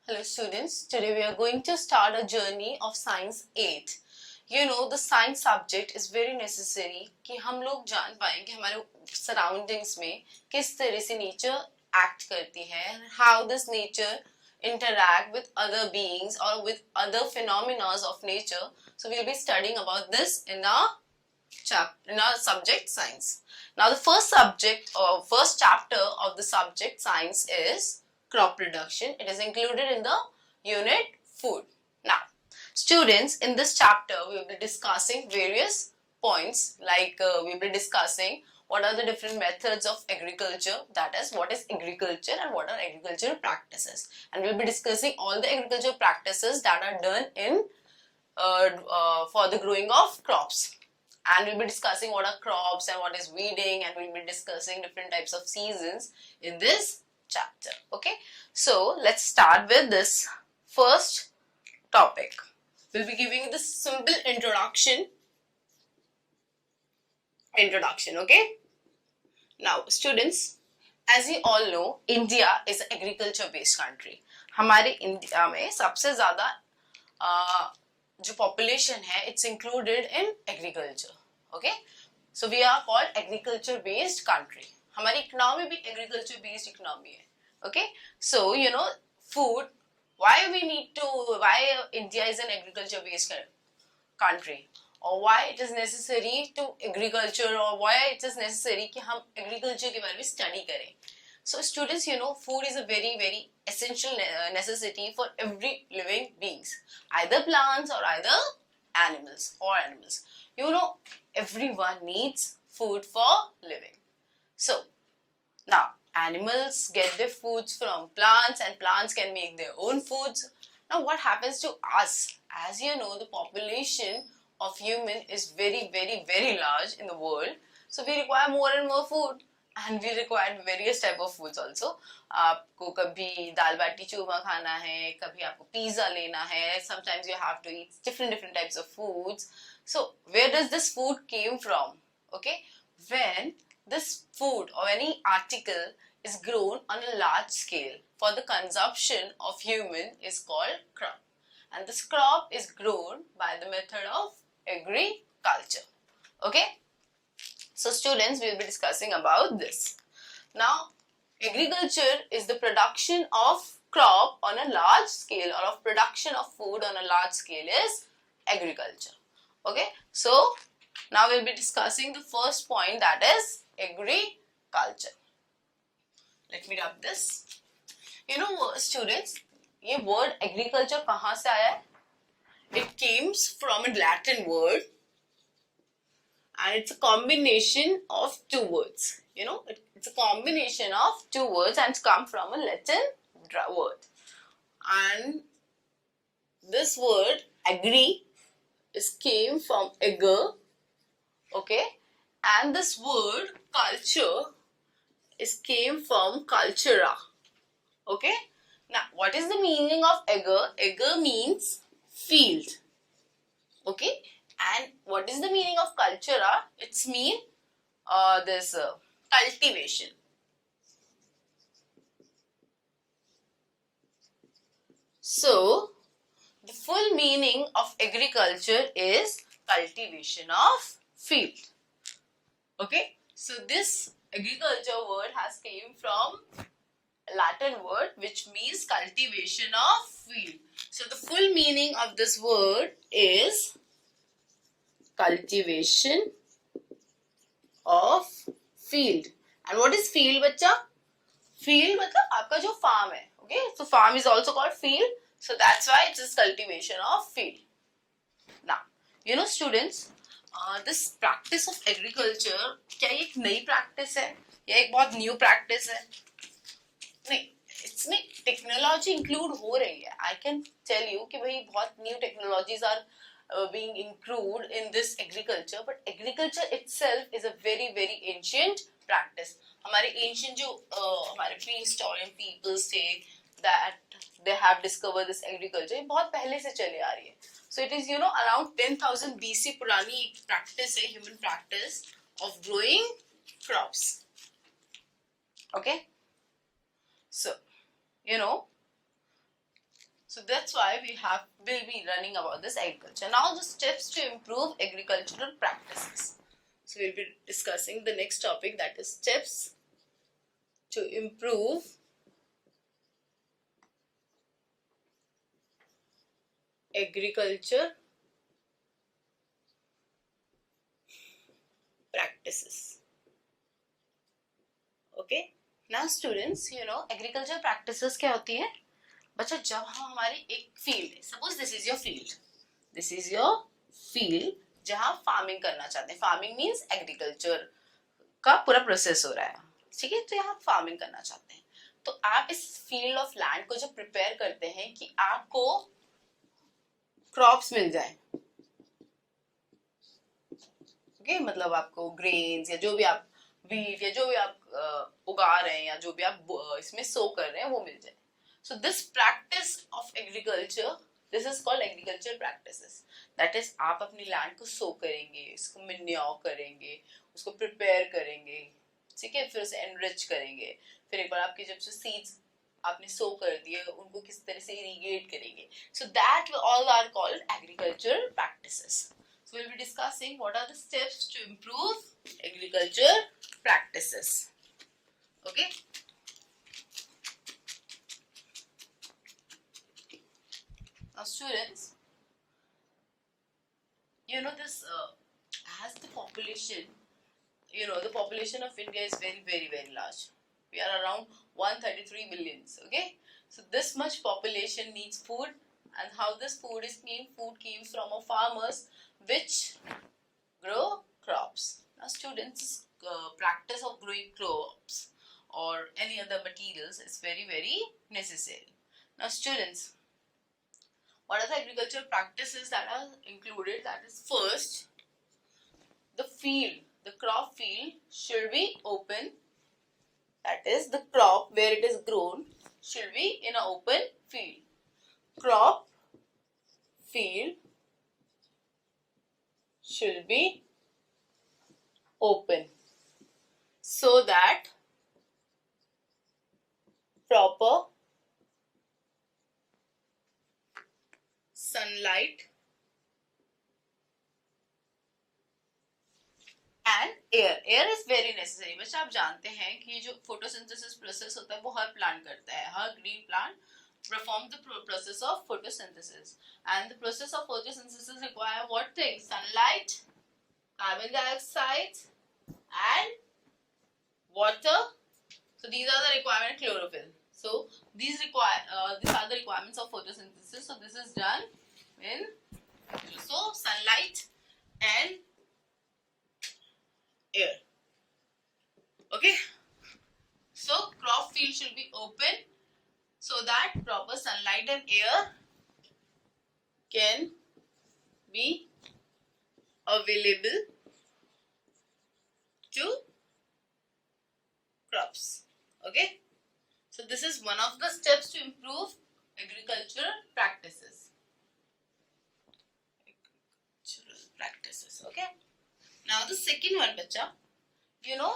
Hello students, today we are going to start a journey of Science 8. The science subject is very necessary कि हम लोग जान पाएं कि हमारे surroundings में किस तरह से nature act करती है, how this nature interact with other beings or with other phenomena of nature. So we'll be studying about this in our subject science. Now the first subject or first chapter of the subject science is crop production. It is included in the unit food. Now students, in this chapter we will be discussing various points like we will be discussing what are the different methods of agriculture, that is what is agriculture and what are agricultural practices, and we will be discussing all the agricultural practices that are done in for the growing of crops. And we'll be discussing what are crops and what is weeding, and we'll be discussing different types of seasons in this chapter. Okay, so let's start with this first topic. We'll be giving this simple introduction. Okay, now students, as you all know, India is an agriculture based country. हमारे India में सबसे ज़्यादा जो population है, it's included in agriculture. Okay, so we are called agriculture based country. हमारी economy भी agriculture based economy है. Okay, so food. Why India is an agriculture based country, or why it is necessary to agriculture, or why it is necessary कि हम agriculture के बारे में study करें. So students, food is a very very essential necessity for every living beings, either plants or either animals. Everyone needs food for living. So now animals get their foods from plants, and plants can make their own foods. Now what happens to us? As you know, the population of human is very very very large in the world, so we require more and more food. And we require various type of foods also. आपको कभी दाल बाटी चूरमा खाना है, कभी आपको pizza लेना है. Sometimes you have to eat different types of foods. So where does this food came from? Okay, when this food or any article is grown on a large scale for the consumption of human is called crop, and this crop is grown by the method of agriculture. Okay. So students, we will be discussing about this. Now, agriculture is the production of crop on a large scale, or of production of food on a large scale is agriculture. Okay, so now we will be discussing the first point, that is agriculture. Let me rub this. Students, ये word agriculture कहाँ से आया है? It comes from a Latin word, and it's a combination of two words. It's a combination of two words, and it's come from a Latin word. And this word agri came from ager. Okay, and this word culture came from cultura. Okay, now what is the meaning of ager? Ager means field. Okay, and what is the meaning of cultura? It's mean this cultivation. So the full meaning of agriculture is cultivation of field. Okay, so this agriculture word has came from Latin word which means cultivation of field. So the full meaning of this word is cultivation of field. And what is field, बच्चा? Field मतलब आपका जो farm है. Okay, so farm is also called field. So that's why it is cultivation of field. Now, students, this practice of agriculture, क्या ये एक नई practice है या एक बहुत new practice है? नहीं, इसमें technology include हो रही है. I can tell you कि भाई बहुत new technologies are being included in this agriculture, but agriculture itself is a very very ancient practice. हमारे ancient जो हमारे prehistoric peoples थे, that they have discovered this agriculture, बहुत पहले से चले आ रही है. So it is around 10,000 BC पुरानी practice है, human practice of growing crops. Okay, so So that's why will be running about this agriculture. Now the steps to improve agricultural practices. So we'll be discussing the next topic, that is steps to improve agriculture practices. Okay. Now students, agriculture practices क्या होती है? बच्चा जब हम हमारी एक field है, suppose this is your field जहाँ फार्मिंग करना चाहते हैं. फार्मिंग मीन्स एग्रीकल्चर का पूरा प्रोसेस हो रहा है, ठीक है. तो यहाँ फार्मिंग करना चाहते हैं, तो आप इस फील्ड ऑफ लैंड को जब प्रिपेयर करते हैं कि आपको क्रॉप्स मिल जाए, ओके, मतलब आपको ग्रेन्स या जो भी आप वीट या जो भी आप उगा रहे हैं या जो भी आप इसमें सो कर रहे हैं वो मिल जाए. So this practice of agriculture, this is called agricultural practices. That is, आप अपनी लैंड को सो करेंगे, इसको मिन्योर करेंगे, उसको प्रिपेयर करेंगे, ठीक है, फिर उसे एनरिच करेंगे, फिर एक बार आपके जब से सीड्स आपने सो कर दिए उनको किस तरह से इरिगेट करेंगे. So that all are called agricultural practices. So we'll be discussing what are the steps to improve agriculture practices. Okay. Now students, this as the population, the population of India is very, very, very large. We are around 133 billions, okay? So this much population needs food, and how this food came from our farmers which grow crops. Now students, practice of growing crops or any other materials is very, very necessary. Now students, what are the agricultural practices that are included? That is, first, the crop field should be open. That is, the crop where it is grown should be in an open field. Crop field should be open so that proper sunlight and air is very necessary. बच्चा आप जानते हैं कि जो photosynthesis process होता है वो हर plant करता है, हर green plant perform the process of photosynthesis, and the process of photosynthesis require what things? Sunlight, carbon dioxide and water. So these are the requirement. Chlorophyll. So these are the requirements of photosynthesis. So this is done in sunlight and air. Okay. So crop field should be open so that proper sunlight and air can be available to crops. Okay. So this is one of the steps to improve agricultural practices. Okay. Now the second one, bacha,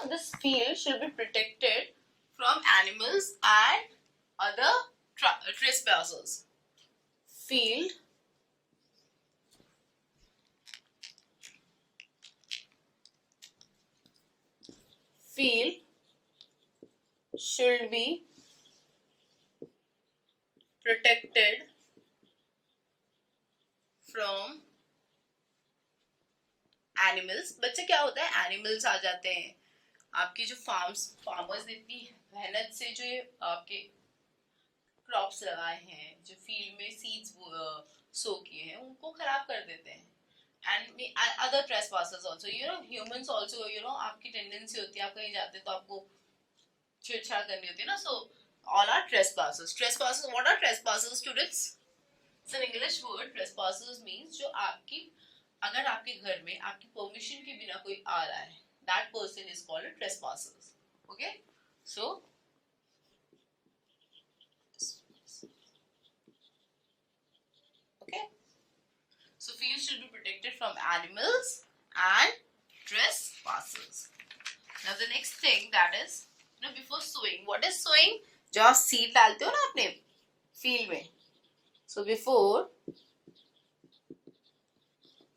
this field should be protected from animals and other trespassers. Field should be protected from animals. बच्चे क्या होता है, animals आ जाते हैं आपकी जो farmers ने इतनी मेहनत से जो ये आपके क्रॉप्स लगाए हैं, जो फील्ड में सीड्स सो किए हैं, उनको खराब कर देते हैं. And other trespassers also, humans also, आपकी टेंडेंसी होती है आप कहीं जाते हैं तो आपको छेड़छाड़ करनी होती है ना. सो all are trespassers. What are trespassers, students? It's an English word. Trespassers means जो अगर आपके घर में आपकी परमिशन के बिना कोई आ रहा है, that person is called a trespassers. Okay? So fields should be protected from animals and trespassers. Now the next thing, that is, before sowing. What is sowing? जो आप सीड डालते हो ना अपने फील्ड में, So before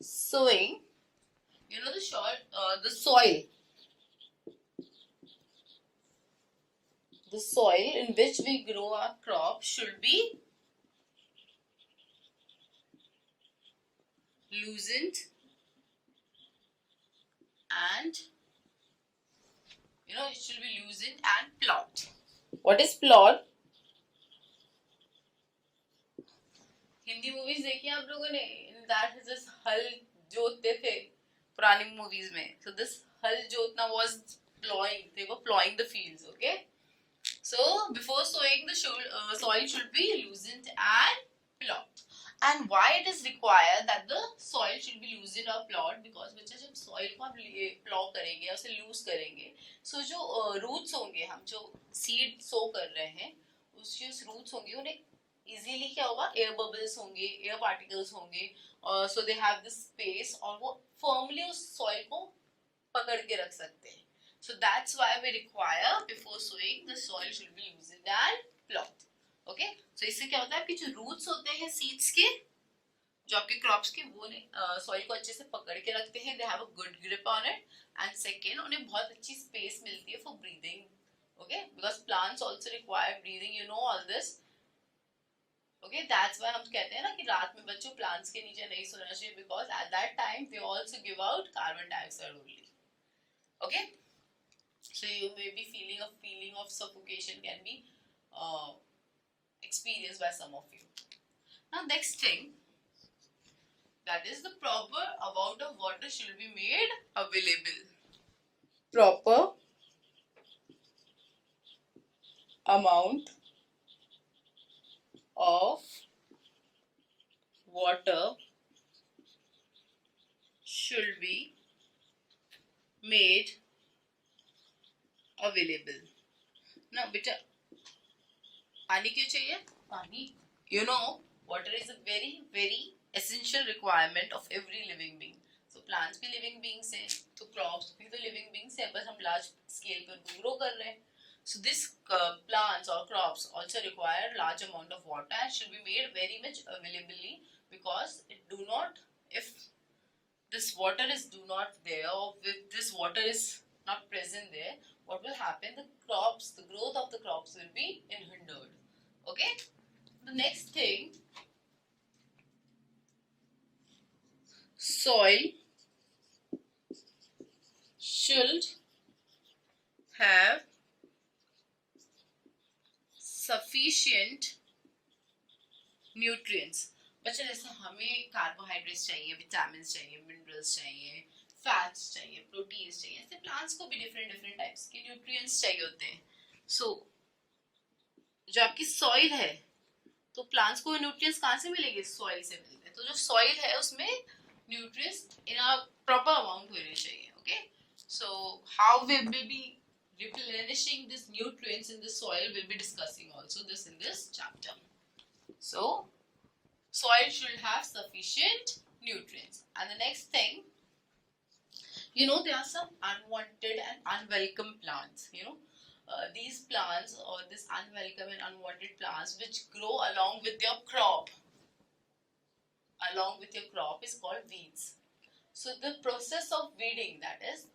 sowing, the soil in which we grow our crop should be loosened and it should be loosened and plowed. What is plowed? Hindi movies देखी आप लोगों ने? दैट इज दिस हल जोतते थे पुरानी मूवीज में. So this हल जोतना was plowing. They were plowing the fields. Okay. So before sowing, the soil should be loosened and plowed. And why it is required that the soil should be loosened or plowed? Because बच्चे जब soil को हम plow करेंगे या उसे loose करेंगे, so जो roots होंगे, हम जो seed sow कर रहे हैं, उसके roots होंगे, उन्हें easily क्या होगा, air bubbles होंगे, air particles होंगे, so they have this space और वो firmly उस soil को पकड़ के रख सकते हैं. So that's why we require before sowing the soil should be loosened and plowed. Okay? So इससे क्या होता है कि जो roots होते हैं seeds के, जो आपके crops के, वो soil को अच्छे से पकड़ के रखते हैं. They have a good grip on it. And second, उन्हें बहुत अच्छी space मिलती है for breathing. Okay? Because plants also require breathing. You know all this. Okay? That's why हम कहते हैं ना कि रात में बच्चों plants के नीचे नहीं सोना चाहिए, because at that time they also give out carbon dioxide only. Okay? So you may be feeling of suffocation can be experienced by some of you. Now next thing, that is the proper amount of water should be made available. Proper amount of water should be made available. Now beta पानी क्यों चाहिए? पानी, water is a very very essential requirement of every living being. So plants भी living beings हैं, तो crops भी तो living beings हैं, बस हम large scale पर grow कर रहे हैं. So this plants or crops also require large amount of water and should be made very much availably, because if this water is not there, or if this water is not present there, what will happen? The growth of the crops will be hindered. Okay? The next thing, soil should have sufficient nutrients. बच्चे जैसे हमें carbohydrates चाहिए, vitamin चाहिए, minerals चाहिए, fats चाहिए, proteins चाहिए, ऐसे plants को भी डिफरेंट टाइप्स के न्यूट्रिएंट्स चाहिए होते हैं. सो जो आपकी सॉइल है, तो प्लांट्स को न्यूट्रिएंट्स कहाँ से मिलेंगे? सॉइल से मिलते हैं. तो जो सॉइल है उसमें nutrients in a proper amount होने चाहिए. Okay, so how we will be replenishing these nutrients in the soil, we'll be discussing also this in this chapter. So soil should have sufficient nutrients. And the next thing, there are some unwanted and unwelcome plants. These plants, or this unwelcome and unwanted plants which grow along with your crop is called weeds. So the process of weeding, that is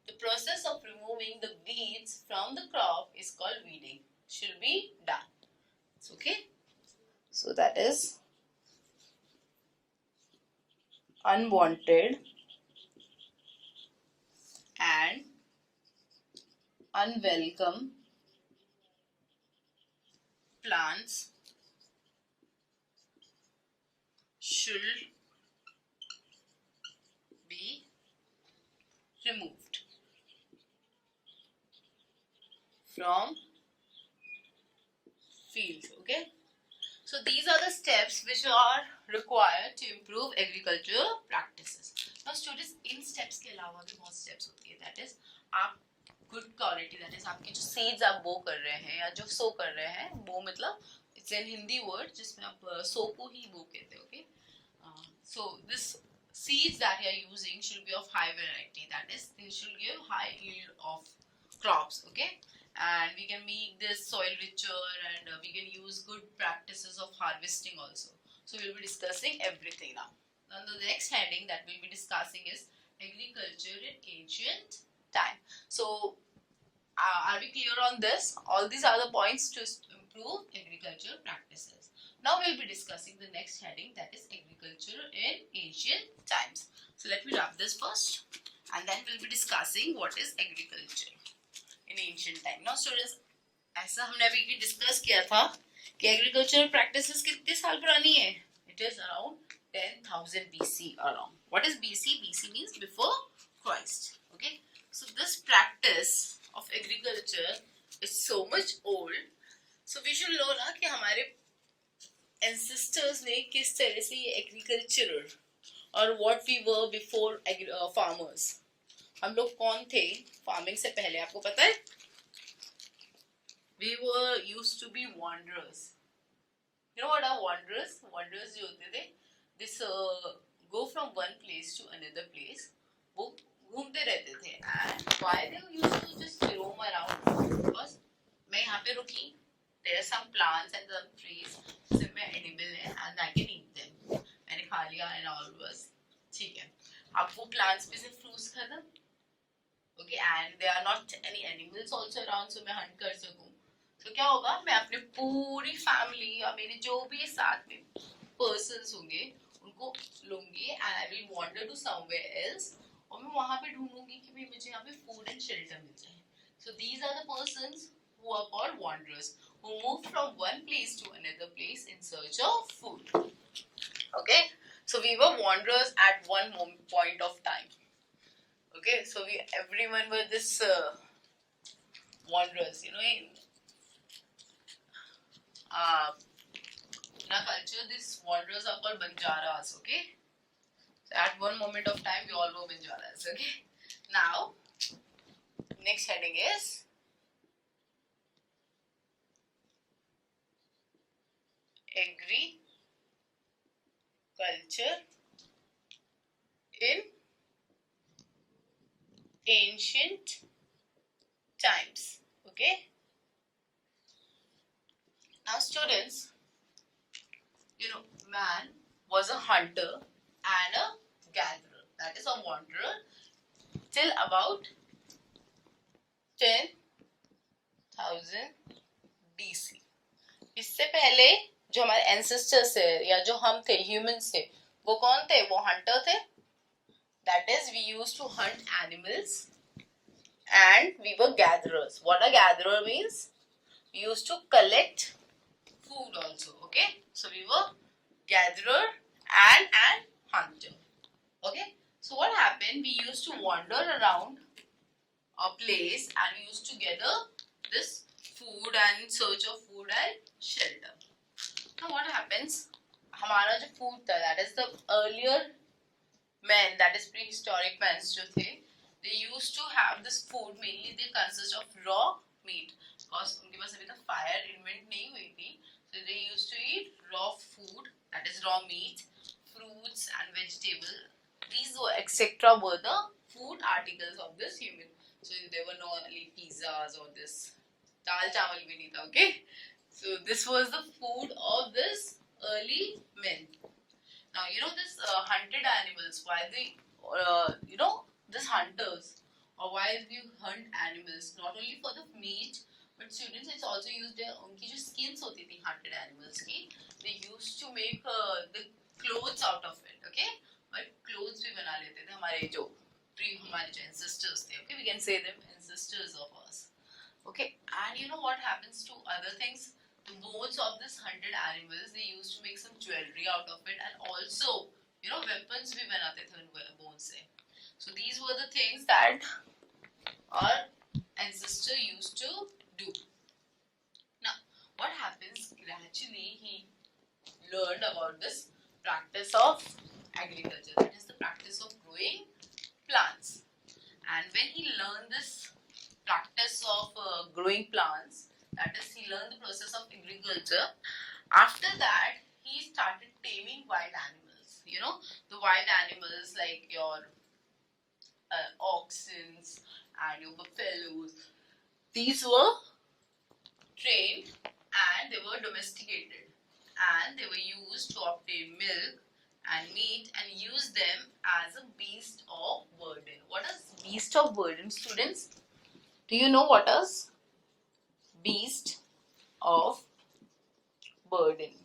the process of removing the weeds from the crop, is called weeding. Should be done. It's okay. So that is unwanted and unwelcome plants should be removed from fields. Okay, so these are the steps which are required to improve agricultural practices. Now students, in steps के अलावा भी बहुत steps होती है. That is, आप good quality, that is आपके जो seeds आप bow कर रहे हैं या जो sow कर रहे हैं, bow मतलब it's an Hindi word जिसमें आप sow को ही bow कहते हैं. Okay, so this seeds that you are using should be of high variety, that is they should give high yield of crops. Okay, and we can make this soil richer, and we can use good practices of harvesting also. So we'll be discussing everything now. Now the next heading that we'll be discussing is agriculture in ancient time. So are we clear on this? All these are the points to improve agricultural practices. Now we'll be discussing the next heading, that is agriculture in ancient times. So let me wrap this first, and then we'll be discussing what is agriculture in ancient time. Now students, ऐसा हमने अभी discuss किया था कि agricultural practices कितने साल पुरानी है. It is around 10,000 BC around. What is BC? BC means before Christ. Okay. So this practice of agriculture is so much old. So we should know ना कि हमारे ancestors ने किस तरह से ये agriculture और what we were before farmers. हम लोग कौन थे फार्मिंग से पहले, आपको पता है? We were used to be wanderers. You know what are wanderers? Wanderers जो होते थे, this go from one place to another place. वो घूमते रहते थे. And why they used to just roam around? Because मैं यहाँ पे रुकी. There are some plants and some trees जिसमें edible है and I can eat them. मैंने खा लिया and all was ठीक है. अब वो plants में से fruits खत्म. Okay, and there are not any animals also around, so मैं hunt कर सकूँ. तो क्या होगा, मैं अपने पूरी फैमिली या मेरे जो भी साथ में पर्सन्स होंगे उनको लूंगी and I will wander to somewhere else, और मैं वहां पे ढूंढूंगी कि भाई मुझे यहाँ पे फूड एंड शेल्टर मिल जाए. So these are the persons who are called wanderers, who move from one place to another place in search of food. Okay, so we were wanderers at one point of time. Okay, so everyone were this wanderers, you know. In our culture, these wanderers are called Banjaras. Okay, so at one moment of time, we all were Banjaras. Okay, now next heading is agriculture in ancient times. Okay, now students, you know, man was a hunter and a gatherer, that is a wanderer, till about 10,000 BC. इससे पहले जो हमारे ancestors थे या जो हम थे humans थे, वो कौन थे? वो हंटर थे. That is, we used to hunt animals and we were gatherers. What a gatherer means? We used to collect food also. Okay, so we were gatherer and hunter. Okay, so what happened? We used to wander around a place and we used to gather this food and in search of food and shelter. Now what happens? हमारा जो food था, that is the earlier men, that is prehistoric men जो थे, they used to have this food, mainly they consist of raw meat, because उनके पास अभी तक fire invent नहीं हुई थी. So they used to eat raw food, that is raw meat, fruits and vegetable. These were etc. were the food articles of this human. So there were no only pizzas or this dal chawal bhi nahi tha. Okay, so this was the food of this early men. Now you know this hunted animals. Why they you know this hunters, or why we hunt animals not only for the meat. But students, it's also used उनकी जो skins होती थी hunted animals की, they used to make the clothes out of it. Okay, but clothes भी बना लेते थे हमारे जो ancestors थे. Okay, we can say them ancestors of us. Okay, and you know what happens to other things? The bones of this hunted animals, they used to make some jewelry out of it, and also you know weapons भी बनाते थे उन bones से. So these were the things that our ancestor used to do. Now, what happens? Gradually, he learned about this practice of agriculture. That is the practice of growing plants. And when he learned this practice of growing plants, that is, he learned the process of agriculture. After that, he started taming wild animals. You know, the wild animals like your oxen and your buffaloes. These were trained and they were domesticated and they were used to obtain milk and meat and use them as a beast of burden. What is beast of burden, students? Do you know what is beast of burden?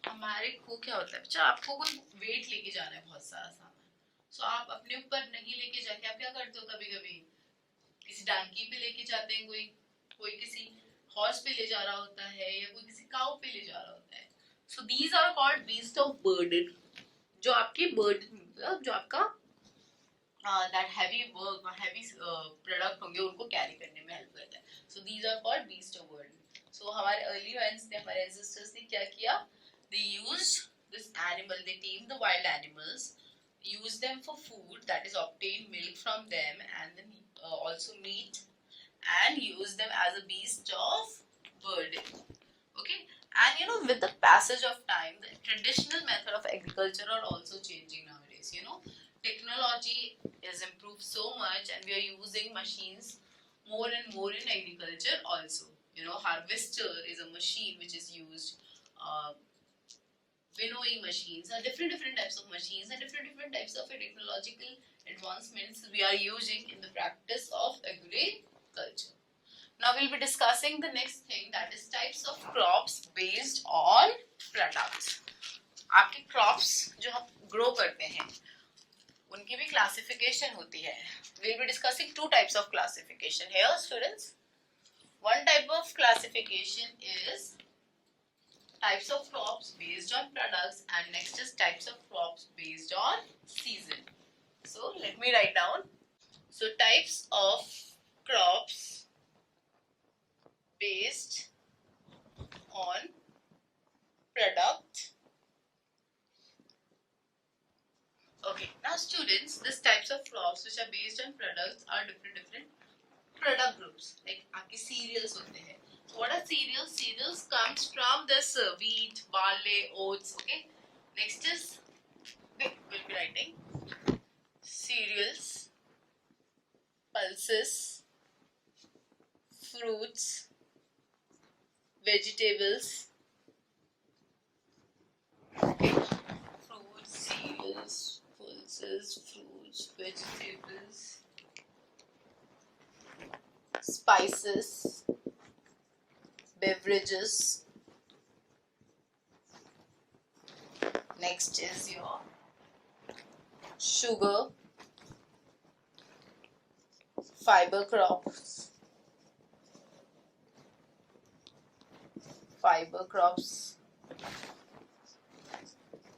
हमारे को क्या होता है बच्चा, आपको कोई wait लेके जाना है बहुत सारा सामान, सो आप अपने ऊपर नहीं लेके जाके आप क्या करते हो, कभी कभी किसी डांकी पे लेके जाते हैं, कोई कोई किसी हॉर्स पे ले जा रहा होता है या कोई किसी काउ पे ले जा रहा होता है. So these are called beast of burden. जो आपके बर्डन, जो आपका दैट हैवी वर्क और हैवी प्रोडक्ट होंगे उनको कैरी करने में हेल्प करता है. So these are called beast of burden. So हमारे अर्ली हैंड्स ने, हमारे एंसेस्टर्स ने क्या किया, they used this animal, they tamed the wild animals, used them for food, that is obtained milk from them and then also meat, and used them as a beast of burden. Okay, and you know, with the passage of time the traditional method of agriculture are also changing nowadays. You know, technology is improved so much and we are using machines more and more in agriculture also. You know, harvester is a machine which is used, winnowing machines are different types of machines and different types of technological advancements we are using in the practice of agriculture. Now we'll be discussing the next thing, that is types of crops based on products. आपके crops जो हम grow करते हैं उनकी भी classification होती है. We'll be discussing two types of classification here, students. One type of classification is types of crops based on products and next is types of crops based on season. So let me write down. So types of crops based on product. Okay, now students, these types of crops which are based on products are different product groups. Like आपके cereals होते हैं. What are cereals? Cereals comes from this wheat, barley, oats. Okay. Next is, we'll be writing cereals, pulses, fruits, vegetables. Okay. Fruits, cereals, pulses, fruits, vegetables, spices, beverages. Next is your sugar, fiber crops,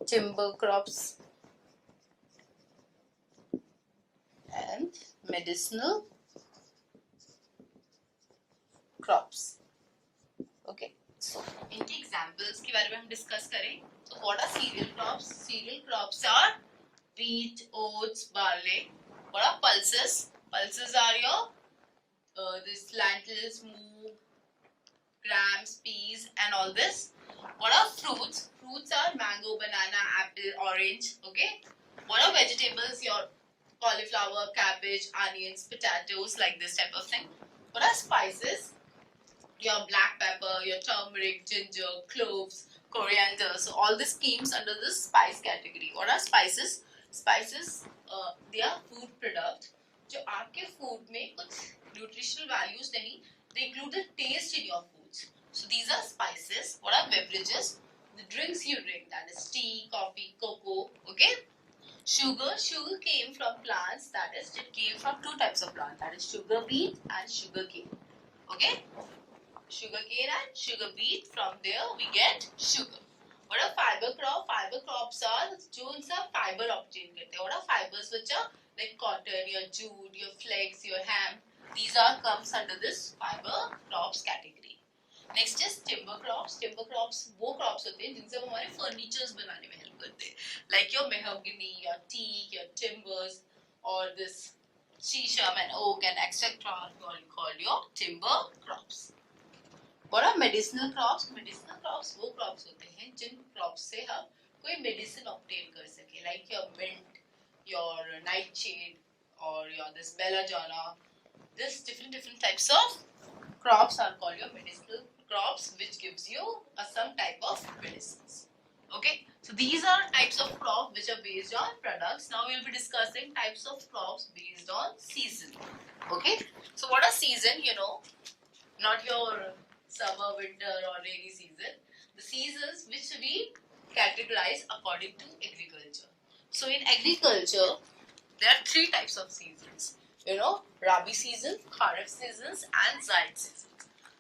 timber crops, and medicinal crops. Okay, so इनके examples के बारे में हम discuss करें. So what are cereal crops? Cereal crops are wheat, oats, barley. What are pulses? Pulses are your this lentils, moong, grams, peas, and all this. What are fruits? Fruits are mango, banana, apple, orange. Okay. What are vegetables? Your cauliflower, cabbage, onions, potatoes, like this type of thing. What are spices? Your black pepper, your turmeric, ginger, cloves, coriander. So all this comes under this spice category. What are spices? Spices, they are food product जो आपके food में कुछ nutritional values नहीं, they include the taste in your foods. So these are spices. What are beverages? The drinks you drink, that is tea, coffee, cocoa. Okay. Sugar came from plants, that is it came from two types of plants, that is sugar beet and sugar cane. Okay. Sugar cane and sugar beet, from there we get sugar. What are fiber crop? Fiber crops are जो उनसे fiber obtain करते हैं. What are fibers which are like cotton, your jute, your flax, your hemp? These are comes under this fiber crops category. Next is timber crops. Timber crops वो crops होते हैं जिनसे हम हमारे furnitures बनाने में help करते हैं. Like your mahogany, your teak, your timbers, or this shisham and oak and etc. are called your timber crops. What are medicinal crops? Medicinal crops वो crops होते हैं जिन crops से हम कोई medicine obtain कर सके, like your mint, your nightshade, or your this belladonna. This different types of crops are called your medicinal crops, which gives you some type of medicines. Okay, so these are types of crops which are based on products. Now we will be discussing types of crops based on season. Okay, so what are season? You know, not your summer, winter, or rainy season. The seasons which we categorize according to agriculture. So in agriculture, there are three types of seasons. You know, Rabi season, Kharif seasons, and Zaid seasons.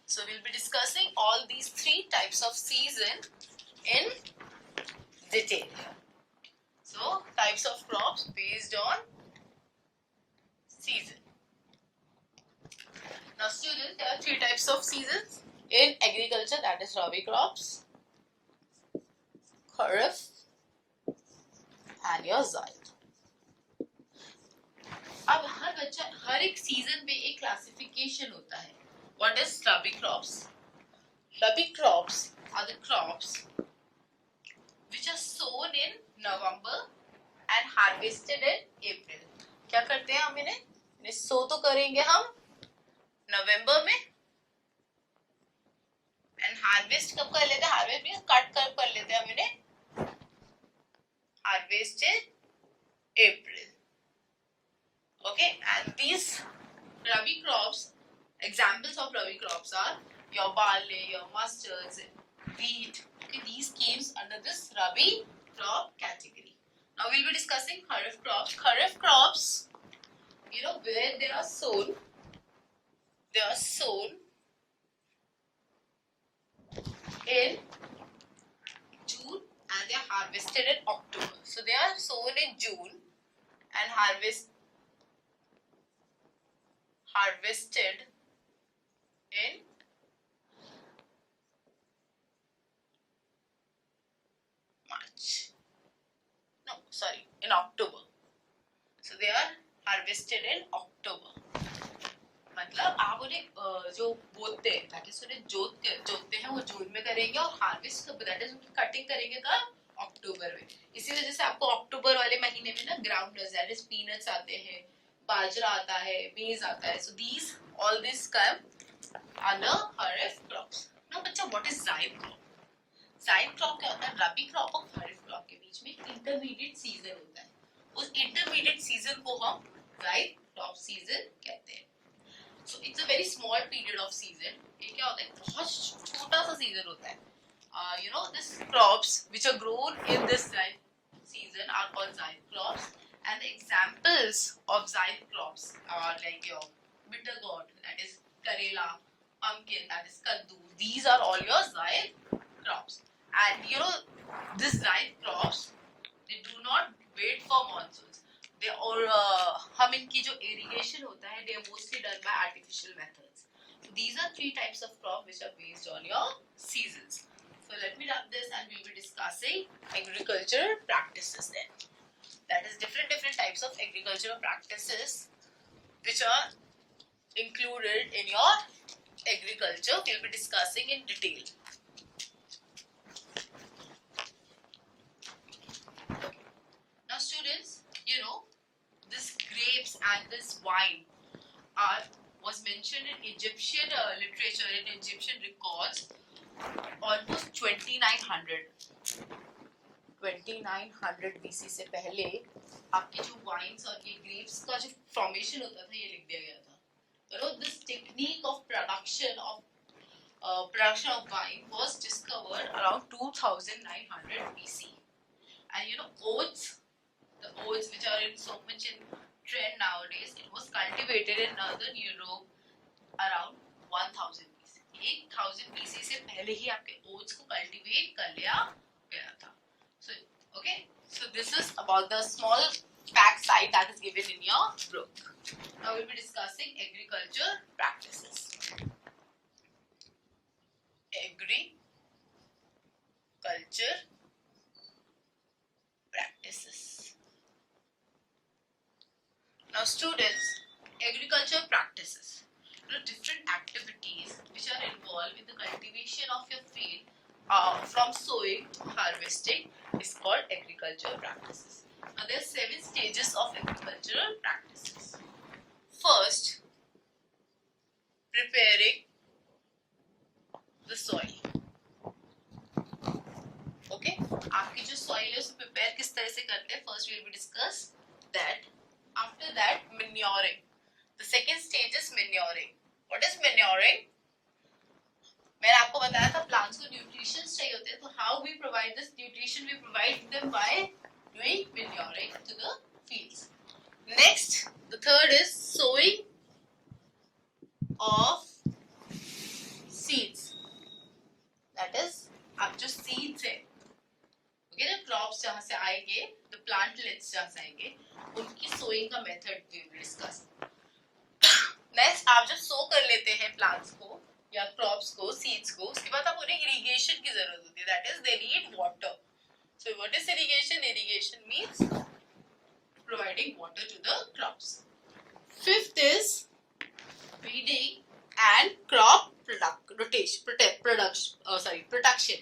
So we'll be discussing all these three types of season in detail. So types of crops based on season. Now students, there are three types of seasons in agriculture, that is Rabi crops, Kharif, and your Zaid. अब हर एक season में एक classification होता है. What is Rabi crops? Rabi crops are the crops which are sown in November and harvested in April. क्या करते हैं हम इन्हें सो तो करेंगे हम नवंबर में, एंड हार्वेस्ट कब कर लेते हैं? हार्वेस्ट मींस कट कर लेते हैं हम इन्हें harvest in April. Okay, and these Rabi crops, examples of Rabi crops are your barley, your mustards, wheat. Okay, these came under this Rabi crop category. Now we'll be discussing Kharif crops. Kharif crops, you know, where they are sown in June and they are harvested in October. So they are sown in June and harvested in in October. So they are harvested in October. मतलब आप उन्हें जो बोते हैं, that is उन्हें जोतते हैं वो जून में करेंगे और हार्वेस्ट कब, that is उनकी कटिंग करेंगे कब? अक्टूबर में. इसी वजह से आपको अक्टूबर वाले महीने में ना ground nuts, that is peanuts आते हैं, बाजरा आता है, मेज आता है. So these all this come under Kharif crops. Now बच्चा, what is Zaid crop? Zaid crop क्या होता है? रबी क्रॉप और खरीफ क्रॉप के बीच में इंटरमीडिएट सीजन होता है. उस इंटरमीडिएट सीजन को हम Zaid crop season कहते हैं. So it's a very small period of season. ये क्या होता है? बहुत छोटा सा सीजन होता है. You know, this crops which are grown in this Zaid season are called Zaid crops. And the examples of Zaid crops are like your bitter gourd, that is karela, pumpkin, that is kaddu. These are all your Zaid crops. And you know, this Zaid crops, they do not wait for monsoons. They हम इनकी जो irrigation होता है, they are mostly done by artificial methods. So these are three types of crop which are based on your seasons. So let me wrap this and we'll be discussing agricultural practices then. That is different types of agricultural practices which are included in your agriculture. We'll be discussing in detail. Now students, you know, this grapes and this wine was mentioned in Egyptian literature, in Egyptian records, almost 2900 BC से पहले आपके जो wines और ये grapes का जो formation होता था ये लिख दिया गया था. You know, this technique of production of wine was discovered around 2900 BC. And you know, the oats which are in so much in trend nowadays, it was cultivated in northern Europe around 1000 BC. 1000 BC से पहले ही आपके oats को cultivate कर लिया गया था. So, okay, so this is about the small fact side that is given in your book. Now we'll be discussing agriculture practices. Agriculture practices. Now students, agriculture practices. You know, different activities which are involved in the cultivation of your field from sowing to harvesting is called agricultural practices. Now there are 7 stages of agricultural practices. first preparing the soil. Okay, आपकी जो soil है उसे prepare किस तरह से करते हैं? First we will discuss that. After that, manuring. The second stage is manuring. What is manuring? मैंने आपको बताया था plants को nutrition चाहिए होते हैं, तो how we provide this nutrition? We provide them by doing manuring to the fields. Next, the third is sowing of seeds. That is, आप जो seeds है, okay, the crops जहाँ से आएंगे, the plantlets जहाँ से आएंगे, उनकी sowing का method we will discuss. Next, आप जब sow कर लेते हैं plants को या crops को, seeds को, उसके बाद आप उन्हें irrigation की जरूरत होती है. That is, they need water. So, what is irrigation? Irrigation means providing water to the crops. Fifth is weeding and crop protection.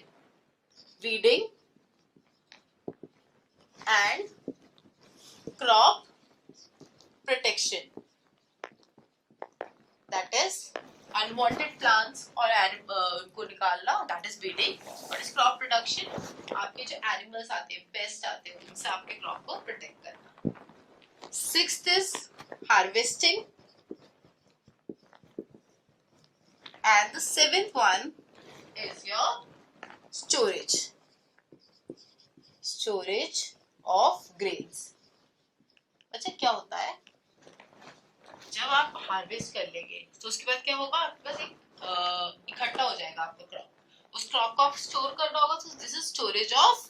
Weeding and crop protection. That is unwanted plants or उनको निकालना. That is weeding. What is crop protection? आपके जो animals आते हैं, pests आते हैं, उनसे आपके crop को protect करना. Sixth is harvesting. And the seventh one is your storage. Storage of grains. अच्छा क्या होता है? जब आप हार्वेस्ट कर लेंगे तो उसके बाद क्या होगा? आपके पास एक इकट्ठा हो जाएगा आपका क्रॉप. उस क्रॉप को आप स्टोर करना होगा, तो दिस इज स्टोरेज ऑफ